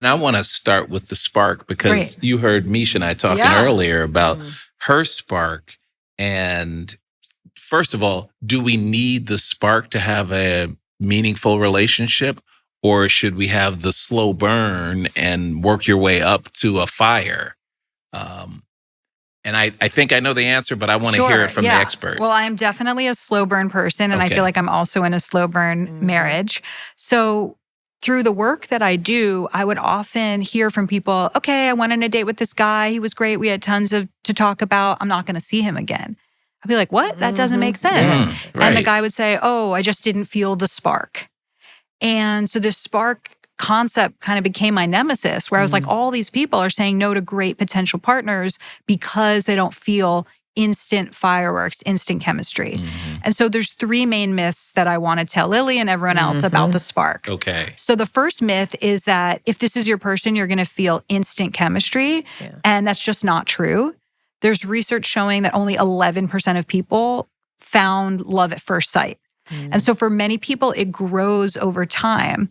And I want to start with the spark because Great. you heard Misha and I talking earlier about her spark. And first of all, do we need the spark to have a meaningful relationship? Or should we have the slow burn and work your way up to a fire? And I think I know the answer, but I want to hear it from the expert. Well, I'm definitely a slow burn person, and I feel like I'm also in a slow burn marriage. So through the work that I do, I would often hear from people, okay, I went on a date with this guy. He was great. We had tons to talk about. I'm not going to see him again. I'd be like, what? That doesn't make sense. Right. And the guy would say, oh, I just didn't feel the spark. And so this spark concept kind of became my nemesis, where I was like, all these people are saying no to great potential partners because they don't feel instant fireworks, instant chemistry. And so there's 3 main myths that I want to tell Lily and everyone else about the spark. Okay. So the first myth is that if this is your person, you're going to feel instant chemistry. And that's just not true. There's research showing that only 11% of people found love at first sight. And so for many people, it grows over time.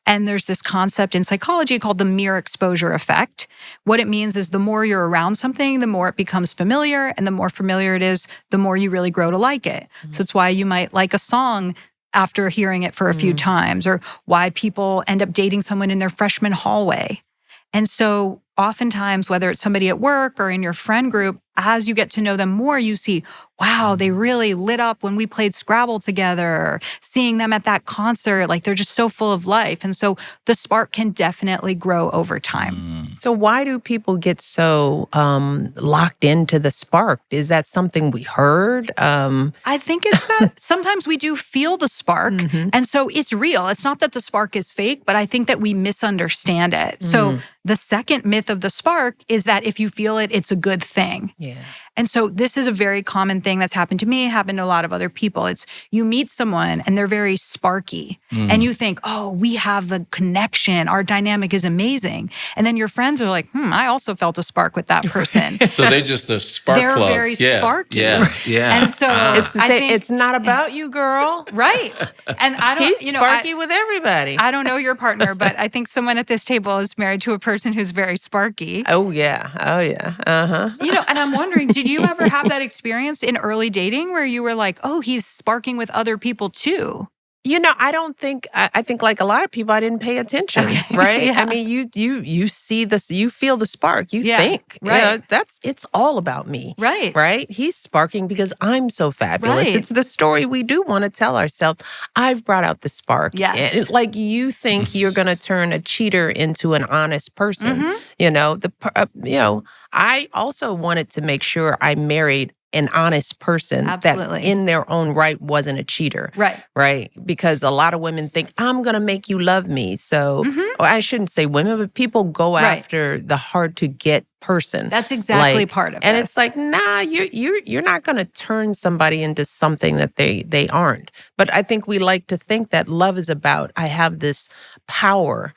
And there's this concept in psychology called the mere exposure effect. What it means is the more you're around something, the more it becomes familiar. And the more familiar it is, the more you really grow to like it. So it's why you might like a song after hearing it for a few times, or why people end up dating someone in their freshman hallway. And so oftentimes, whether it's somebody at work or in your friend group, as you get to know them more, you see, wow, they really lit up when we played Scrabble together, seeing them at that concert, like they're just so full of life. And so the spark can definitely grow over time. So why do people get so locked into the spark? Is that something we heard? I think it's that sometimes we do feel the spark. And so it's real. It's not that the spark is fake, but I think that we misunderstand it. So the second myth of the spark is that if you feel it, it's a good thing. And so this is a very common thing that's happened to me, happened to a lot of other people. It's you meet someone and they're very sparky and you think, oh, we have the connection. Our dynamic is amazing. And then your friends are like, I also felt a spark with that person. So they're just a spark they're plug. very sparky. Yeah. And so I think it's not about you, girl. Right. And I don't, He's sparky with everybody. I don't know your partner, but I think someone at this table is married to a person who's very sparky. Oh, yeah. And I'm wondering, did you ever have that experience in early dating where you were like, oh, he's sparking with other people too? I don't think, I think like a lot of people, I didn't pay attention, right? I mean, you see this, you feel the spark, you think, right. It's all about me. Right. He's sparking because I'm so fabulous. Right. It's the story we do want to tell ourselves. I've brought out the spark. Yes. It's like you think you're going to turn a cheater into an honest person. I also wanted to make sure I married an honest person that in their own right wasn't a cheater. Right. Because a lot of women think, I'm going to make you love me. So or I shouldn't say women, but people go after the hard to get person. That's exactly part of it. And it's like, nah, you're not going to turn somebody into something that they aren't. But I think we like to think that love is about, I have this power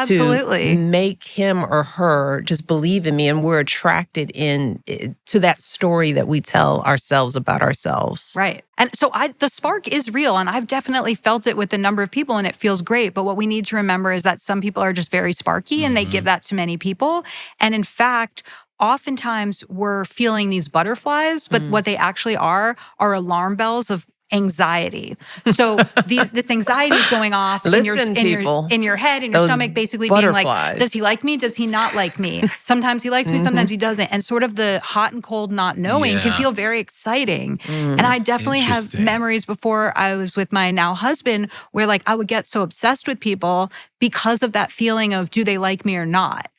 to make him or her just believe in me, and we're attracted to that story that we tell ourselves about ourselves. Right. And so the spark is real, and I've definitely felt it with a number of people, and it feels great. But what we need to remember is that some people are just very sparky, and they give that to many people. And in fact, oftentimes we're feeling these butterflies, but what they actually are alarm bells of anxiety. So this anxiety is going off in your head, in your stomach, basically being like, does he like me? Does he not like me? Sometimes he likes me, sometimes he doesn't. And sort of the hot and cold not knowing can feel very exciting. And I definitely have memories before I was with my now husband where like I would get so obsessed with people because of that feeling of, do they like me or not?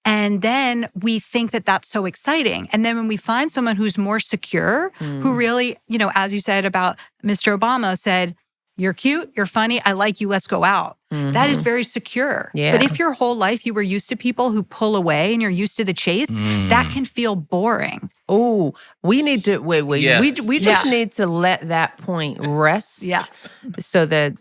And then we think that that's so exciting. And then when we find someone who's more secure, who really, as you said about Mr. Obama said, you're cute, you're funny, I like you, let's go out. That is very secure. But if your whole life you were used to people who pull away and you're used to the chase, that can feel boring. Oh, we need to, wait. Yes. We just need to let that point rest. So that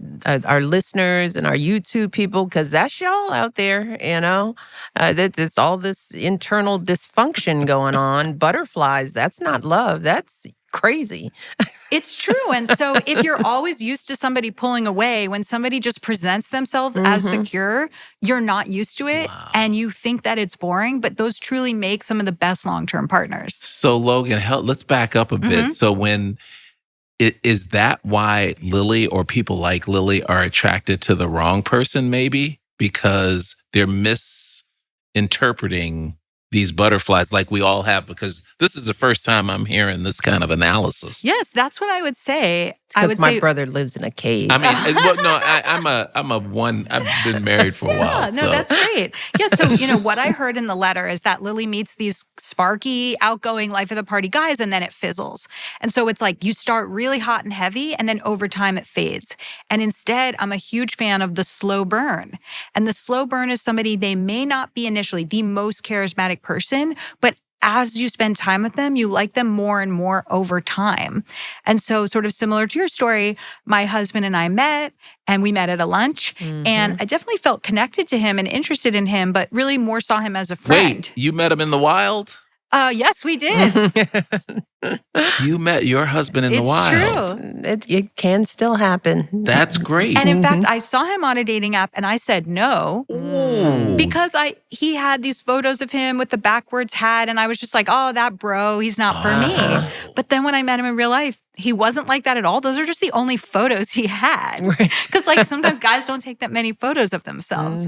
our listeners and our YouTube people, because that's y'all out there, that there's all this internal dysfunction going on. Butterflies, that's not love. That's crazy. It's true. And so if you're always used to somebody pulling away, when somebody just presents themselves as secure, you're not used to it. Wow. And you think that it's boring, but those truly make some of the best long-term partners. So Logan, let's back up a bit. So is that why Lily or people like Lily are attracted to the wrong person, maybe? Because they're misinterpreting these butterflies like we all have, because this is the first time I'm hearing this kind of analysis. Yes, that's what I would say. Because my brother lives in a cave. I mean, well, no, I've been married for a while. No, that's great. Yeah, so, what I heard in the letter is that Lily meets these sparky, outgoing, life of the party guys, and then it fizzles. And so it's like you start really hot and heavy, and then over time it fades. And instead, I'm a huge fan of the slow burn. And the slow burn is somebody, they may not be initially the most charismatic person, but as you spend time with them, you like them more and more over time. And so sort of similar to your story, my husband and I met, and we met at a lunch. And I definitely felt connected to him and interested in him, but really more saw him as a friend. Wait, you met him in the wild? Yes, we did. You met your husband in the wild. It's true. It can still happen. That's great. And in fact, I saw him on a dating app and I said no. Ooh. Because he had these photos of him with the backwards hat, and I was just like, oh, that bro, he's not for me. But then when I met him in real life, he wasn't like that at all. Those are just the only photos he had. Because like sometimes guys don't take that many photos of themselves.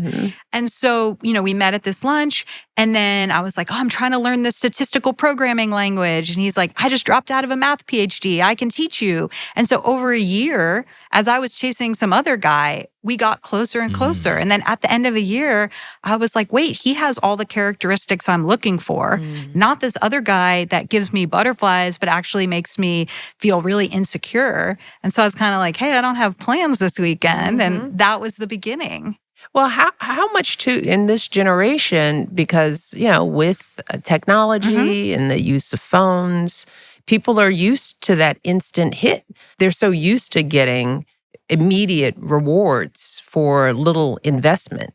And so, we met at this lunch, and then I was like, oh, I'm trying to learn this statistical programming language. And he's like, I just dropped out of a math PhD. I can teach you. And so over a year, as I was chasing some other guy, we got closer and closer. And then at the end of a year, I was like, wait, he has all the characteristics I'm looking for. Not this other guy that gives me butterflies, but actually makes me feel really insecure. And so I was kind of like, hey, I don't have plans this weekend. And that was the beginning. Well, how much too in this generation, because, with technology and the use of phones, people are used to that instant hit. They're so used to getting immediate rewards for little investment.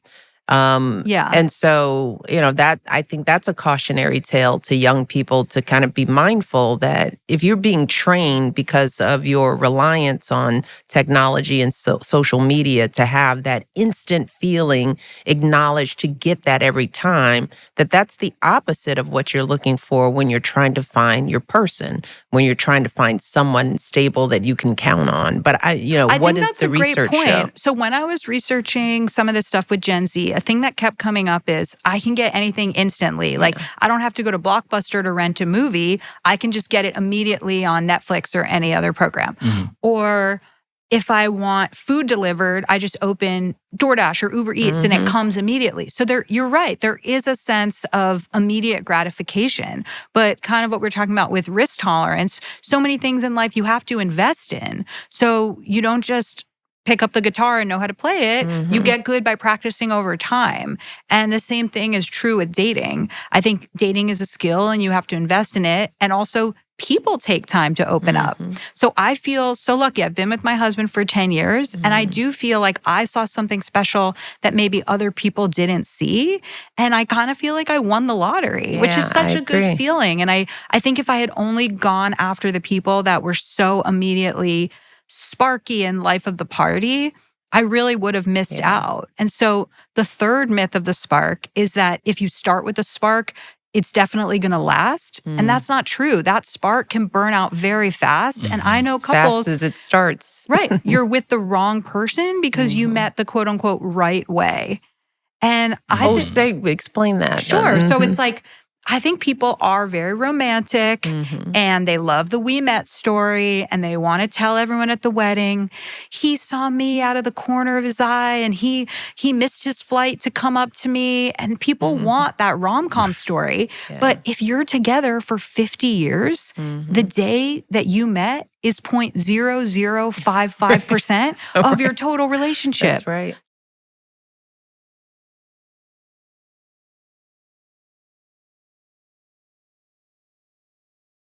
And so, that I think that's a cautionary tale to young people to kind of be mindful that if you're being trained because of your reliance on technology and social media to have that instant feeling acknowledged to get that every time, that's the opposite of what you're looking for when you're trying to find your person, when you're trying to find someone stable that you can count on. But what does the research show? So when I was researching some of this stuff with Gen Z, a thing that kept coming up is I can get anything instantly. Like I don't have to go to Blockbuster to rent a movie. I can just get it immediately on Netflix or any other program. Or if I want food delivered, I just open DoorDash or Uber Eats and it comes immediately. So you're right. There is a sense of immediate gratification, but kind of what we're talking about with risk tolerance, so many things in life you have to invest in. So you don't just pick up the guitar and know how to play it. You get good by practicing over time. And the same thing is true with dating. I think dating is a skill and you have to invest in it. And also people take time to open up. So I feel so lucky. I've been with my husband for 10 years and I do feel like I saw something special that maybe other people didn't see. And I kind of feel like I won the lottery, which is such a good feeling. And I think if I had only gone after the people that were so immediately sparky and life of the party, I really would have missed out. And so the third myth of the spark is that if you start with a spark, it's definitely going to last. And that's not true. That spark can burn out very fast. And I know couples— fast as it starts. Right. You're with the wrong person because you met the quote unquote right way. And explain that. Sure. So it's like, I think people are very romantic and they love the we met story and they want to tell everyone at the wedding, he saw me out of the corner of his eye and he missed his flight to come up to me. And people want that rom-com story. But if you're together for 50 years, the day that you met is 0.0055% of your total relationship. That's right.